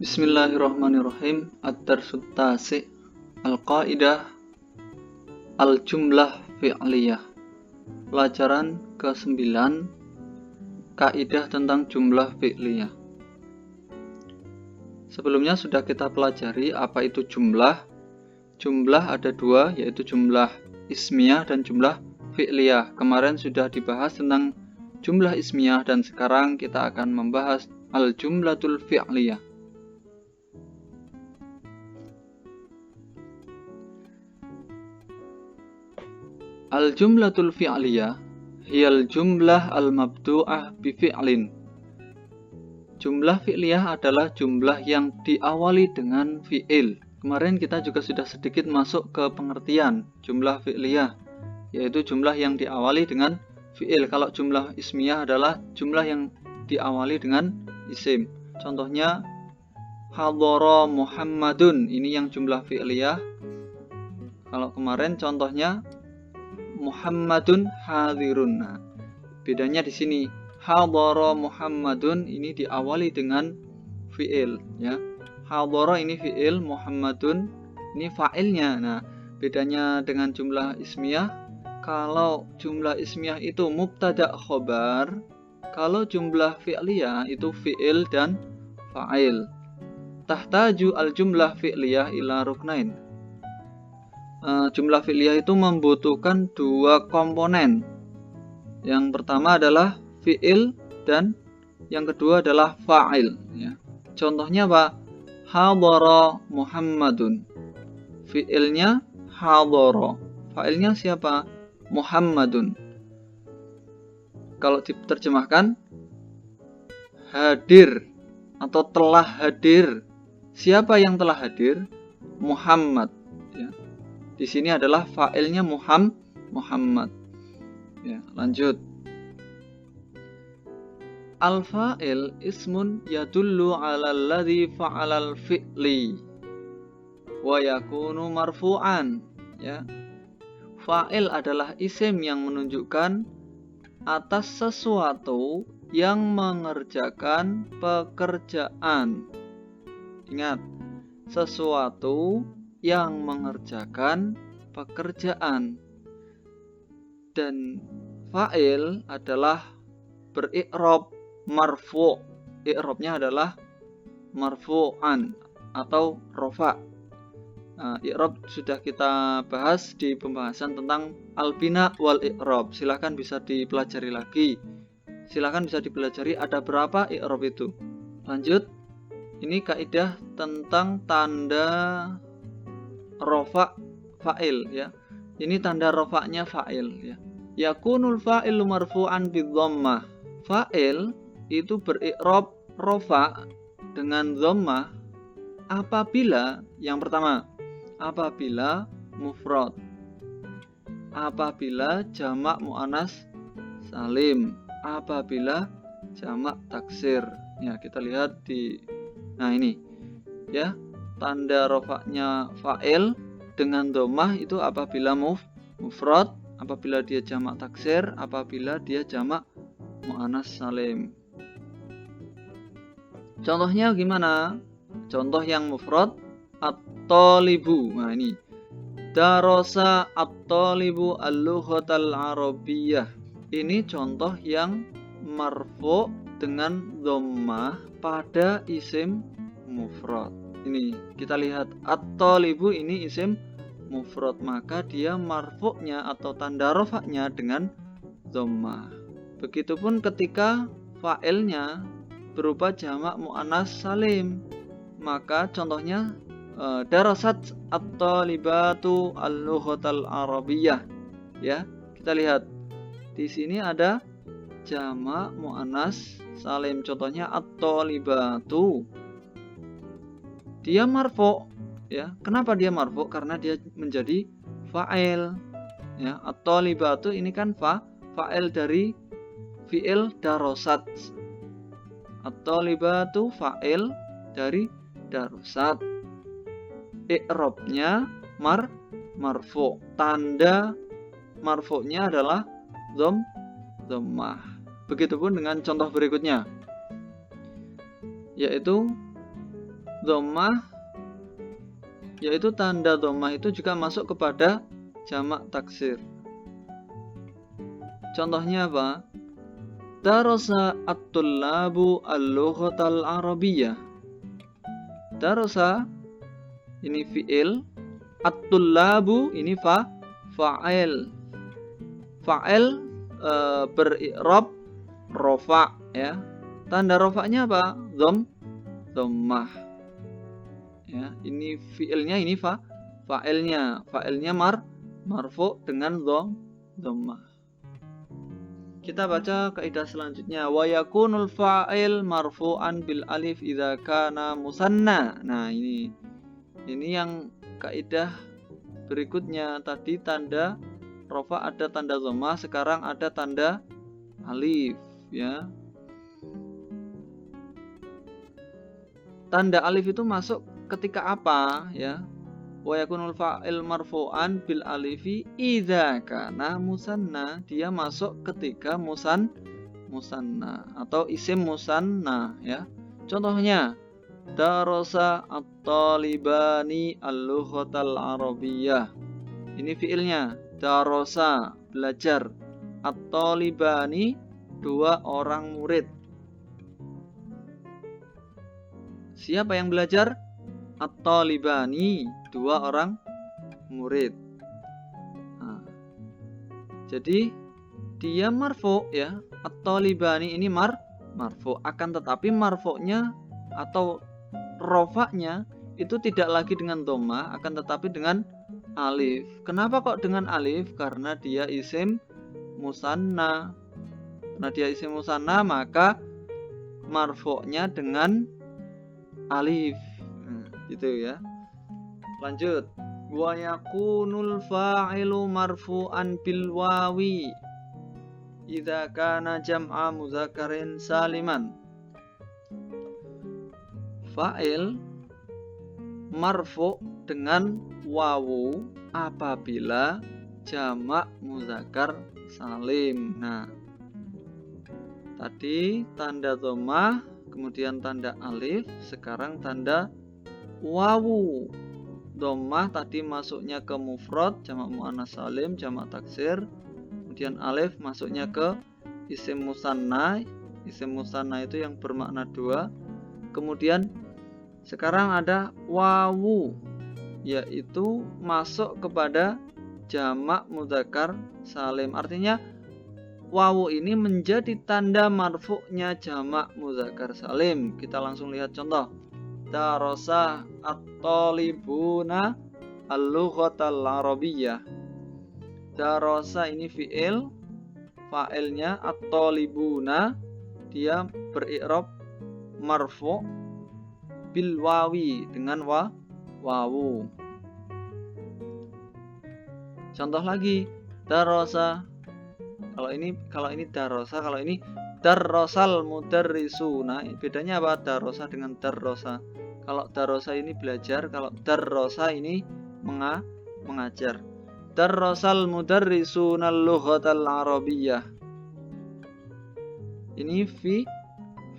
Bismillahirrahmanirrahim. Ad-darsut tasi' Al-Qaidah Al-Jumlah Fi'liyah. Pelajaran ke-9, kaidah tentang jumlah fi'liyah. Sebelumnya sudah kita pelajari apa itu jumlah. Jumlah ada dua, yaitu jumlah ismiyah dan jumlah fi'liyah. Kemarin sudah dibahas tentang jumlah ismiyah dan sekarang kita akan membahas al-jumlatul fi'liyah. Al-jumlatul fi'liyah hiyal jumlah al-mabdu'ah bi fi'lin. Jumlah fi'liyah adalah jumlah yang diawali dengan fi'il. Kemarin kita juga sudah sedikit masuk ke pengertian jumlah fi'liyah, yaitu jumlah yang diawali dengan fi'il. Kalau jumlah ismiyah adalah jumlah yang diawali dengan isim. Contohnya hadara Muhammadun, ini yang jumlah fi'liyah. Kalau kemarin contohnya Muhammadun hadirun. Nah, bedanya di sini. Hadara Muhammadun ini diawali dengan fi'il, ya. Hadara ini fi'il, Muhammadun ini fa'ilnya. Nah, bedanya dengan jumlah ismiyah, kalau jumlah ismiyah itu mubtada khobar, kalau jumlah fi'liyah itu fi'il dan fa'il. Tahtaju al-jumlah fi'liyah ila ruknain. Jumlah fi'liyah itu membutuhkan dua komponen. Yang pertama adalah fi'il dan yang kedua adalah fa'il, ya. Contohnya apa? Hadara Muhammadun. Fi'ilnya hadara. Fa'ilnya siapa? Muhammadun. Kalau diterjemahkan hadir atau telah hadir. Siapa yang telah hadir? Muhammad, ya. Di sini adalah fa'ilnya Muhammad. Ya, lanjut. Al-fa'il ismun yadullu 'ala alladhi fa'alal fi'li wa yakunu marfu'an, ya. Fa'il adalah isim yang menunjukkan atas sesuatu yang mengerjakan pekerjaan. Ingat, sesuatu yang mengerjakan pekerjaan. Dan fa'il adalah beri'rob marfu'. I'robnya adalah marfu'an atau rofa'. Nah, i'rob sudah kita bahas di pembahasan tentang al-bina wal i'rob. Silahkan bisa dipelajari lagi. Silahkan bisa dipelajari ada berapa i'rob itu. Lanjut. Ini kaidah tentang tanda rofa' fa'il, ya. Ini tanda rofa'nya fa'il, ya. Yakunul fa'ilu marfu'an bidhammah. Fa'il itu beri'rob rofa' dengan dhammah apabila yang pertama, apabila mufrad, apabila jamak muannas salim, apabila jamak taksir. Ya, kita lihat di ini, ya. Tanda rofaknya fa'il dengan dhammah itu apabila mufrad, apabila dia jamak taksir, apabila dia jamak muannas salim. Contohnya gimana? Contoh yang mufrad, at-talibu. Nah, ini darasa at-talibu al-lughatal arabiyyah. Ini contoh yang marfu' dengan dhammah pada isim mufrad. Ini kita lihat at-talibu ini isim mufrad, maka dia marfu'nya atau tanda rofaknya dengan dhammah. Begitupun ketika fa'ilnya berupa jamak muannas salim, maka contohnya darasat at-talibatu al-lughatal arabiyyah, ya. Kita lihat di sini ada jamak muannas salim, contohnya at-talibatu. Dia marfu', ya. Kenapa dia marfu'? Karena dia menjadi fa'il, ya. At-talibatu ini kan fa'il dari fi'il darasat. At-talibatu fa'il dari darasat. I'robnya marfu'. Tanda marfu'nya adalah dhammah. Begitupun dengan contoh berikutnya, yaitu dhammah, yaitu tanda dhammah itu juga masuk kepada jamak taksir. Contohnya apa? Darasa at-tullabu al-lughatal arabiyyah. Darasa ini fi'il, at-tullabu ini fa'il. Fa'il beri'rab rofa, ya. Tanda rofa'nya apa? Dhammah. Ya, ini fi'ilnya, ini fa'ilnya. Fa'ilnya marfu dengan dhammah. Kita baca kaidah selanjutnya. Wa yakunul fa'il marfu'an bil alif idza kana musanna. Nah, ini yang kaidah berikutnya. Tadi tanda rofa ada tanda dhammah, sekarang ada tanda alif, ya. Tanda alif itu masuk ketika apa, ya? Wa yakunul fa'il marfu'an bil alifi idza kana musanna. Dia masuk ketika musanna atau isim musanna, ya. Contohnya darasa at-talibani al-lughatal arabiyyah. Ini fiilnya, darasa belajar, at-talibani dua orang murid. Siapa yang belajar? At-talibani dua orang murid. Nah, jadi dia marfu, ya. At-talibani ini marfu, akan tetapi marfu'nya atau rofa'nya itu tidak lagi dengan dhammah, akan tetapi dengan alif. Kenapa kok dengan alif? Karena dia isim musanna. Karena dia isim musanna, maka marfu'nya dengan alif. Gitu, ya. Lanjut. Wa yakunul fa'ilu marfu'an bil wawi idza kana jam'a mudzakkarin saliman. Fa'il marfu' dengan wawu apabila jamak muzakkar salim. Nah, tadi tanda dhammah, kemudian tanda alif, sekarang tanda wawu. Dhammah tadi masuknya ke mufrad, jamak muannats salim, jamak taksir. Kemudian alif masuknya ke isim musanna. Isim musanna itu yang bermakna dua. Kemudian sekarang ada wawu, yaitu masuk kepada jamak mudzakkar salim. Artinya wawu ini menjadi tanda marfu'nya jamak mudzakkar salim. Kita langsung lihat contoh. Darasa at-talibuna al-lughatal arabiyyah. Darasa ini fi'il, fa'ilnya at-talibuna, dia beri'rab marfu' bil wawi dengan wawu. Contoh lagi, darasa. Kalau ini darasa, kalau ini darasal mudarrisuna. Bedanya apa darasa dengan darasa? Kalau darasa ini belajar, kalau darasa ini mengajar. Darasal mudarrisuna al-lughatal arabiyyah. Ini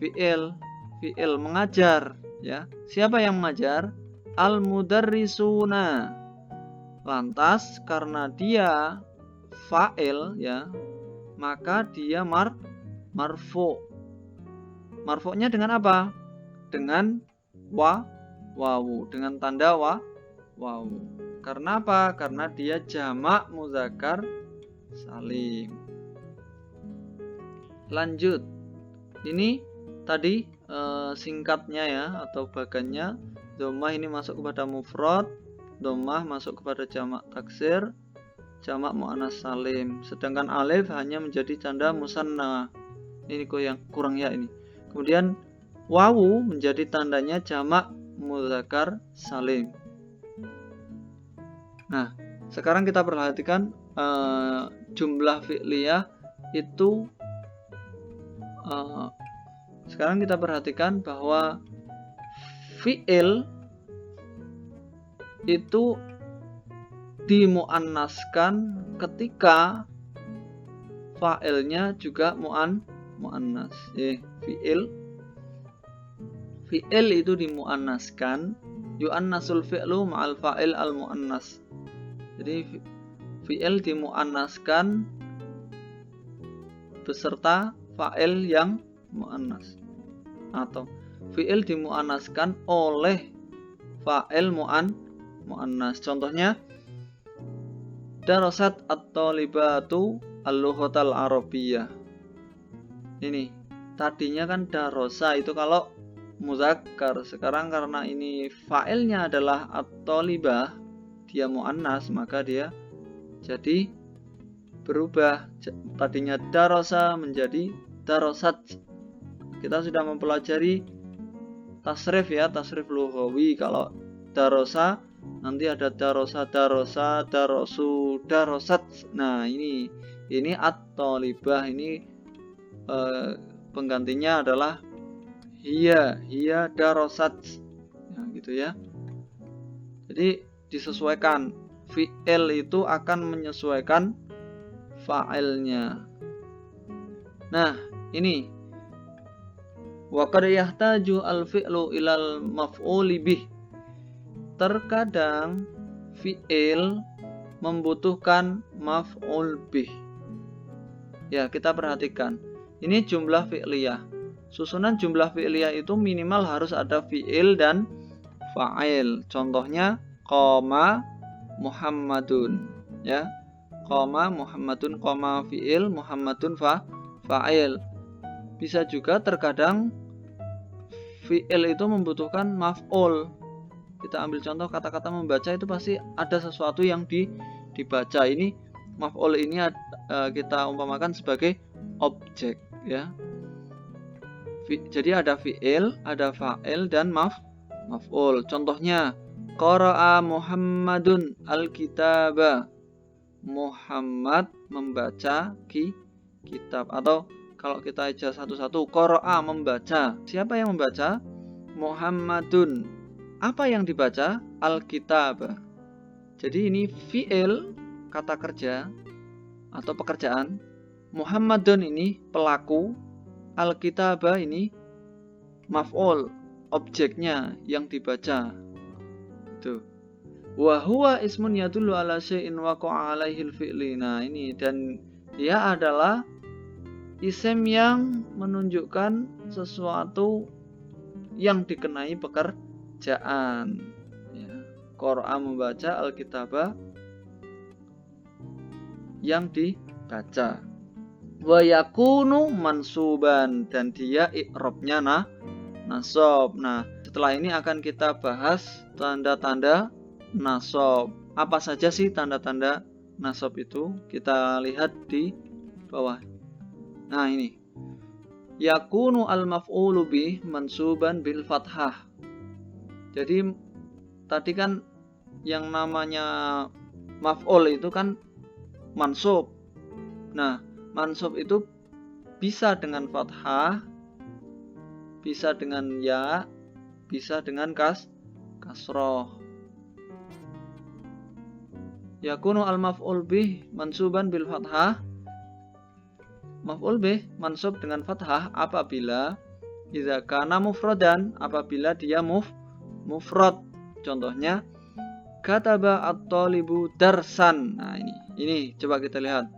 fi'il mengajar, ya. Siapa yang mengajar? Al-mudarrisuna. Lantas karena dia fa'il, ya, maka dia marfu. Marfu'nya dengan apa? Dengan wawu, dengan tanda wawu. Karena apa? Karena dia jamak mudzakkar salim. Lanjut. Ini tadi singkatnya, ya, atau bagannya. Dhammah ini masuk kepada mufrad, dhammah masuk kepada jamak taksir, jamak muannats salim. Sedangkan alif hanya menjadi tanda musanna. Ini kok yang kurang, ya, ini. Kemudian wawu menjadi tandanya jamak mudzakkar salim. Nah, sekarang kita perhatikan jumlah fi'liyah itu. Sekarang kita perhatikan bahwa fi'il itu dimuannaskan ketika fa'ilnya juga muannas. fi'il itu dimuannaskan, yu'annasul fi'lu ma'al fa'il al-muannas. Jadi fi'il dimuannaskan beserta fa'il yang muannas, atau fi'il dimuannaskan oleh fa'il muannas. Contohnya darasat at-talibatu al-lughatal arabiyyah. Ini tadinya kan darosa itu kalau muzakkar, sekarang karena ini fa'ilnya adalah at-talibah, dia muannas, maka dia jadi berubah, tadinya darosa menjadi darosat. Kita sudah mempelajari tasrif ya, tasrif lughawi. Kalau darosa nanti ada darosa, darosu, darosat. Nah ini at-talibah, ini penggantinya adalah hiya darosat. Nah gitu ya. Jadi disesuaikan, fi'il itu akan menyesuaikan fa'ilnya. Nah ini wa qad yahtaju al-fi'lu ilal maf'uli bih. Terkadang fi'il membutuhkan maf'ul bih. Ya, kita perhatikan. Ini jumlah fi'liyah. Susunan jumlah fi'liyah itu minimal harus ada fi'il dan fa'il. Contohnya qoma Muhammadun, ya. Qoma Muhammadun, qoma fi'il, Muhammadun fa'il. Bisa juga terkadang fi'il itu membutuhkan maf'ul. Kita ambil contoh kata-kata membaca, itu pasti ada sesuatu yang dibaca. Ini maf'ul ini kita umpamakan sebagai objek ya. Jadi ada fi'il, ada fa'il dan maf'ul. Contohnya qara'a Muhammadun al-kitaba. Muhammad membaca kitab. Atau kalau kita aja satu-satu, qara'a membaca. Siapa yang membaca? Muhammadun. Apa yang dibaca? Al-kitab. Jadi ini fi'il, kata kerja atau pekerjaan. Muhammadun ini pelaku, al-kitab ini maf'ul, objeknya yang dibaca. Itu. Wa huwa ismun yadullu ala syai'in waqa'a alaihi al-fi'li. Nah, ini, dan dia adalah isim yang menunjukkan sesuatu yang dikenai pekerjaan. Ya. Qara'a membaca, al-kitaba yang dibaca. Wa yakunu mansuban, dan dia i'rabnya nasab. Nah, setelah ini akan kita bahas tanda-tanda nasab. Apa saja sih tanda-tanda nasab itu? Kita lihat di bawah. Nah, ini. Yakunu al-maf'ulu bih mansuban bil fathah. Jadi tadi kan yang namanya maf'ul itu kan mansub. Nah, mansub itu bisa dengan fathah, bisa dengan ya, bisa dengan kasroh. Yakunu al-maf'ul bih mansuban bil fathah. Maf'ul bih mansub dengan fathah apabila idza kana mufradan, apabila dia mufrad. Contohnya kataba at-talibu darsan. Nah, ini coba kita lihat.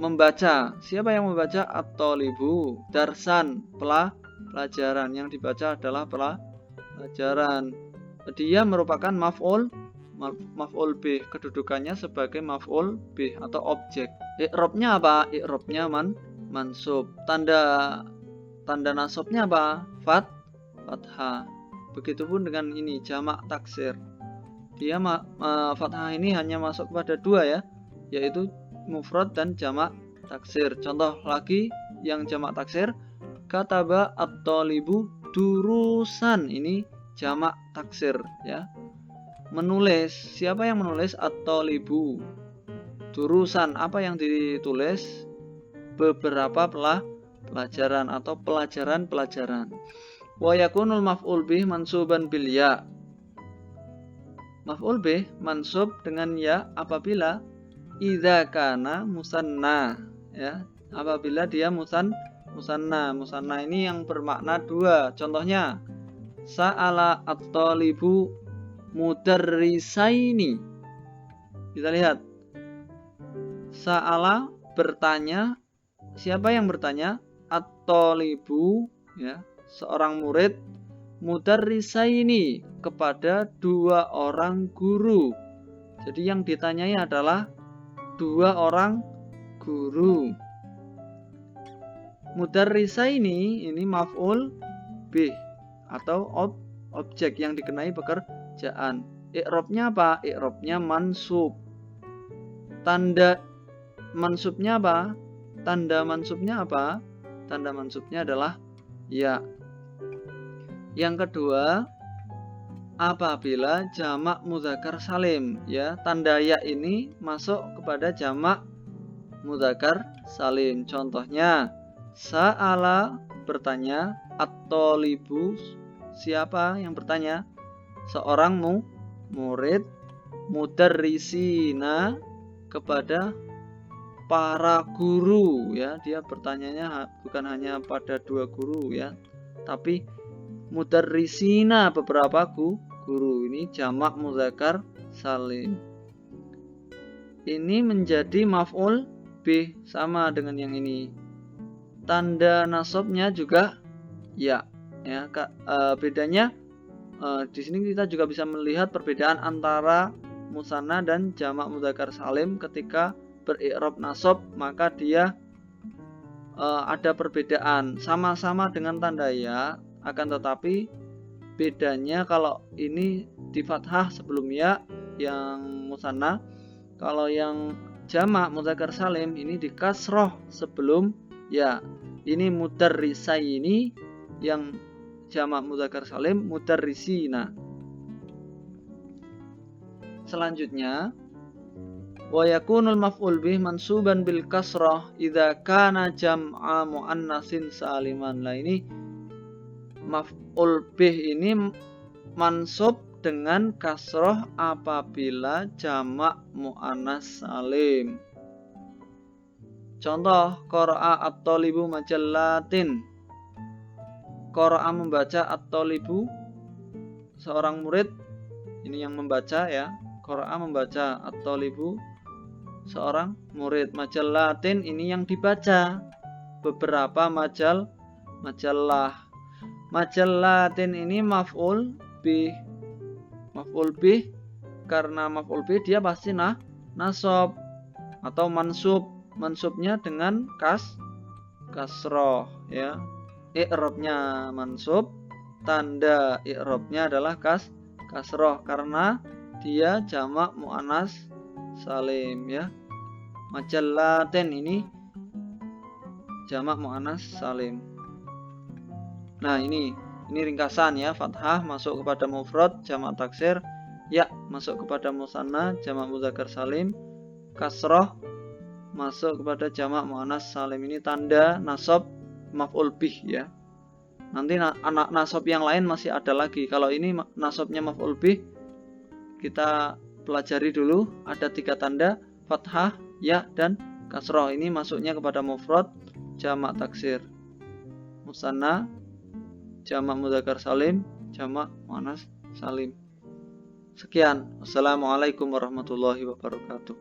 Membaca. Siapa yang membaca? At-talibu. Darsan, pelajaran. Yang dibaca adalah pelajaran. Dia merupakan maf'ul bih, kedudukannya sebagai maf'ul bih atau objek. I'rabnya apa? I'rabnya mansub. Tanda nasabnya apa? Fathah. Begitupun dengan ini jamak taksir. Dia fathah ini hanya masuk pada dua ya, yaitu mufrad dan jamak taksir. Contoh lagi yang jamak taksir, kataba at-talibu durusan. Ini jamak taksir ya. Menulis, siapa yang menulis? At-talibu. Durusan, apa yang ditulis? Beberapa pelajaran atau pelajaran. Wa yakunul maf'ul bih mansuban bil ya. Maf'ul bih mansub dengan ya apabila idza kana musanna ya, apabila dia musanna. Musanna ini yang bermakna dua. Contohnya Sa'ala at-talibu mudarrisaini. Kita lihat. Sa'ala bertanya. Siapa yang bertanya? At-talibu, ya, seorang murid, mudarrisaini, kepada 2 orang guru. Jadi yang ditanyai adalah 2 orang guru. Mudarrisaini ini maf'ul bih atau objek yang dikenai pekerjaan. I'rabnya apa? I'rabnya mansub. Tanda mansubnya apa? Tanda mansubnya apa? Tanda mansubnya adalah ya. Yang kedua, apabila jamak mudzakkar salim, ya, tanda ya ini masuk kepada jamak mudzakkar salim. Contohnya, sa'ala bertanya, at-talibu siapa yang bertanya? Seorang murid, mudarrisina kepada para guru, ya. Dia bertanyanya bukan hanya pada 2 guru, ya, tapi mudarrisina beberapa guru. Ini jamak mudzakkar salim. Ini menjadi maf'ul bih, sama dengan yang ini. Tanda nasabnya juga ya. Bedanya di sini kita juga bisa melihat perbedaan antara musanna dan jamak mudzakkar salim. Ketika beri'rab nasab, maka dia ada perbedaan, sama-sama dengan tanda ya, akan tetapi bedanya kalau ini di fathah sebelum ya yang musanna, kalau yang jamak mudzakkar salim ini di kasroh sebelum ya. Ini mudarrisaini, yang jamak mudzakkar salim mudarrisina. Selanjutnya, wa yakunul maf'ul bih mansuban bil kasrah idza kana jam'a muannatsin saliman. Lah ini maf'ul bih ini mansub dengan kasrah apabila jamak muannas salim. Contoh, qara'a at-talibu majallatin. Qara'a membaca, at-talibu seorang murid, ini yang membaca, ya. Qara'a membaca, at-talibu seorang murid. Majallatin ini yang dibaca, beberapa majalah. Majallatin ini maf'ul bih. Maf'ul bih, karena maf'ul bih dia pasti nasab atau mansub. Mansubnya dengan kasroh, ya. I'rabnya mansub, tanda i'rabnya adalah kasroh karena dia jamak muannas salim, ya. Majallatin ini jamak muannas salim. Nah, ini ringkasan, ya. Fathah masuk kepada mufrad jamak taksir, ya masuk kepada musanna jamak mudzakkar salim, kasroh masuk kepada jamak muannas salim. Ini tanda nasab maf'ul bih, ya. Nanti anak nasab yang lain masih ada lagi. Kalau ini nasabnya maf'ul bih, kita pelajari dulu. Ada 3 tanda, fathah, ya, dan kasroh. Ini masuknya kepada mufrad jamak taksir, musanna jamak mudzakkar salim, jamak muannas salim. Sekian. Wassalamualaikum warahmatullahi wabarakatuh.